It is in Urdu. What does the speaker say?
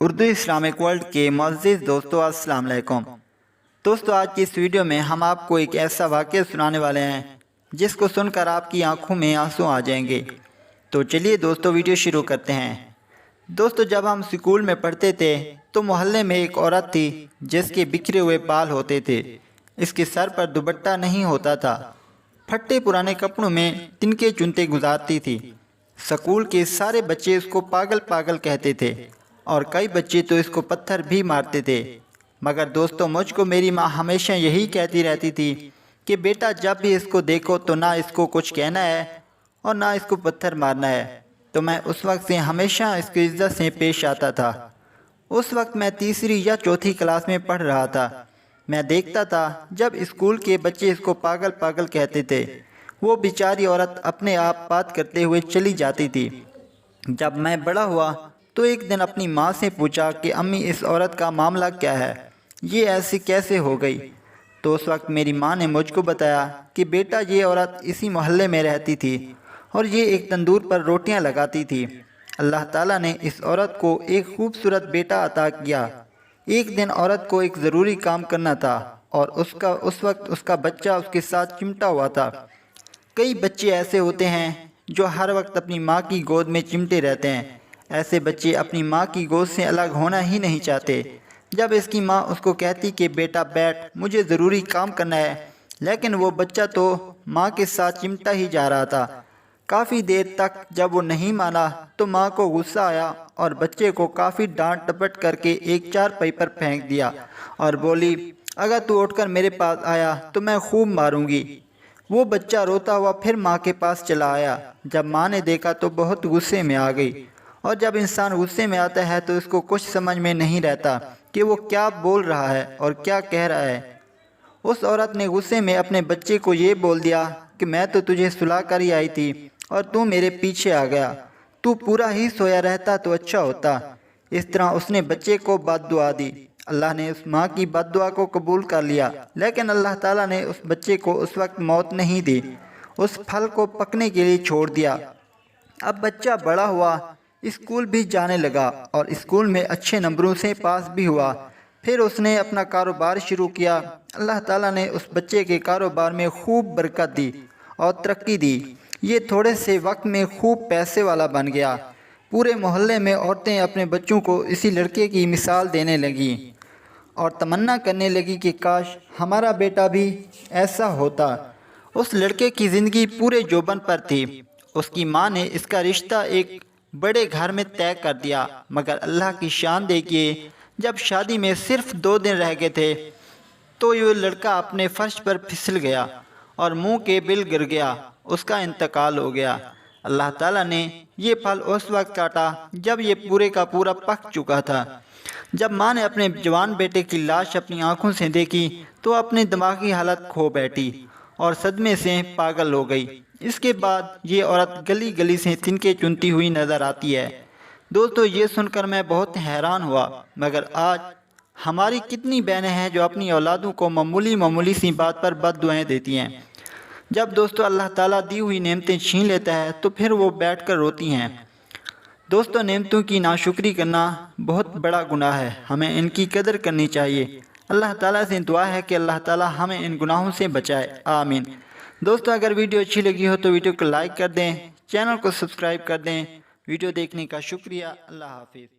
اردو اسلامک ورلڈ کے معزز دوستو السلام علیکم۔ دوستو آج کی اس ویڈیو میں ہم آپ کو ایک ایسا واقعہ سنانے والے ہیں جس کو سن کر آپ کی آنکھوں میں آنسو آ جائیں گے۔ تو چلیے دوستو ویڈیو شروع کرتے ہیں۔ دوستو جب ہم اسکول میں پڑھتے تھے تو محلے میں ایک عورت تھی جس کے بکھرے ہوئے بال ہوتے تھے۔ اس کے سر پر دوپٹہ نہیں ہوتا تھا، پھٹے پرانے کپڑوں میں تنکے چنتے گزارتی تھی۔ اسکول کے سارے بچے اس کو پاگل پاگل کہتے تھے اور کئی بچے تو اس کو پتھر بھی مارتے تھے۔ مگر دوستو مجھ کو میری ماں ہمیشہ یہی کہتی رہتی تھی کہ بیٹا جب بھی اس کو دیکھو تو نہ اس کو کچھ کہنا ہے اور نہ اس کو پتھر مارنا ہے۔ تو میں اس وقت سے ہمیشہ اس کی عزت سے پیش آتا تھا۔ اس وقت میں تیسری یا چوتھی کلاس میں پڑھ رہا تھا۔ میں دیکھتا تھا جب اسکول کے بچے اس کو پاگل پاگل کہتے تھے، وہ بیچاری عورت اپنے آپ بات کرتے ہوئے چلی جاتی تھی۔ جب میں بڑا ہوا تو ایک دن اپنی ماں سے پوچھا کہ امی اس عورت کا معاملہ کیا ہے، یہ ایسی کیسے ہو گئی؟ تو اس وقت میری ماں نے مجھ کو بتایا کہ بیٹا یہ عورت اسی محلے میں رہتی تھی اور یہ ایک تندور پر روٹیاں لگاتی تھی۔ اللہ تعالیٰ نے اس عورت کو ایک خوبصورت بیٹا عطا کیا۔ ایک دن عورت کو ایک ضروری کام کرنا تھا اور اس وقت اس کا بچہ اس کے ساتھ چمٹا ہوا تھا۔ کئی بچے ایسے ہوتے ہیں جو ہر وقت اپنی ماں کی گود میں چمٹے رہتے ہیں۔ ایسے بچے اپنی ماں کی گود سے الگ ہونا ہی نہیں چاہتے۔ جب اس کی ماں اس کو کہتی کہ بیٹا بیٹھ، مجھے ضروری کام کرنا ہے، لیکن وہ بچہ تو ماں کے ساتھ چمٹا ہی جا رہا تھا۔ کافی دیر تک جب وہ نہیں مانا تو ماں کو غصہ آیا اور بچے کو کافی ڈانٹ ڈپٹ کر کے ایک چارپائی پر پھینک دیا اور بولی اگر تو اٹھ کر میرے پاس آیا تو میں خوب ماروں گی۔ وہ بچہ روتا ہوا پھر ماں کے پاس چلا آیا۔ جب ماں نے دیکھا تو بہت غصے میں آ گئی، اور جب انسان غصے میں آتا ہے تو اس کو کچھ سمجھ میں نہیں رہتا کہ وہ کیا بول رہا ہے اور کیا کہہ رہا ہے۔ اس عورت نے غصے میں اپنے بچے کو یہ بول دیا کہ میں تو تجھے سلا کر ہی آئی تھی اور تو میرے پیچھے آ گیا، تو پورا ہی سویا رہتا تو اچھا ہوتا۔ اس طرح اس نے بچے کو بد دعا دی۔ اللہ نے اس ماں کی بد دعا کو قبول کر لیا، لیکن اللہ تعالیٰ نے اس بچے کو اس وقت موت نہیں دی، اس پھل کو پکنے کے لیے چھوڑ دیا۔ اب بچہ بڑا ہوا، اسکول بھی جانے لگا اور اسکول میں اچھے نمبروں سے پاس بھی ہوا۔ پھر اس نے اپنا کاروبار شروع کیا۔ اللہ تعالیٰ نے اس بچے کے کاروبار میں خوب برکت دی اور ترقی دی۔ یہ تھوڑے سے وقت میں خوب پیسے والا بن گیا۔ پورے محلے میں عورتیں اپنے بچوں کو اسی لڑکے کی مثال دینے لگیں اور تمنا کرنے لگی کہ کاش ہمارا بیٹا بھی ایسا ہوتا۔ اس لڑکے کی زندگی پورے جوبن پر تھی۔ اس کی ماں نے اس کا رشتہ ایک بڑے گھر میں طے کر دیا، مگر اللہ کی شان دیکھیے، جب شادی میں صرف 2 دن رہ گئے تھے تو یہ لڑکا اپنے فرش پر پھسل گیا اور منہ کے بل گر گیا، اس کا انتقال ہو گیا۔ اللہ تعالیٰ نے یہ پھل اس وقت کاٹا جب یہ پورے کا پورا پک چکا تھا۔ جب ماں نے اپنے جوان بیٹے کی لاش اپنی آنکھوں سے دیکھی تو اپنی دماغی حالت کھو بیٹھی اور صدمے سے پاگل ہو گئی۔ اس کے بعد یہ عورت گلی گلی سے تنکے چنتی ہوئی نظر آتی ہے۔ دوستو یہ سن کر میں بہت حیران ہوا، مگر آج ہماری کتنی بہنیں ہیں جو اپنی اولادوں کو معمولی سی بات پر بد دعائیں دیتی ہیں۔ جب دوستو اللہ تعالیٰ دی ہوئی نعمتیں چھین لیتا ہے تو پھر وہ بیٹھ کر روتی ہیں۔ دوستو نعمتوں کی ناشکری کرنا بہت بڑا گناہ ہے، ہمیں ان کی قدر کرنی چاہیے۔ اللہ تعالیٰ سے دعا ہے کہ اللہ تعالیٰ ہمیں ان گناہوں سے بچائے، آمین۔ دوستو اگر ویڈیو اچھی لگی ہو تو ویڈیو کو لائک کر دیں، چینل کو سبسکرائب کر دیں۔ ویڈیو دیکھنے کا شکریہ، اللہ حافظ۔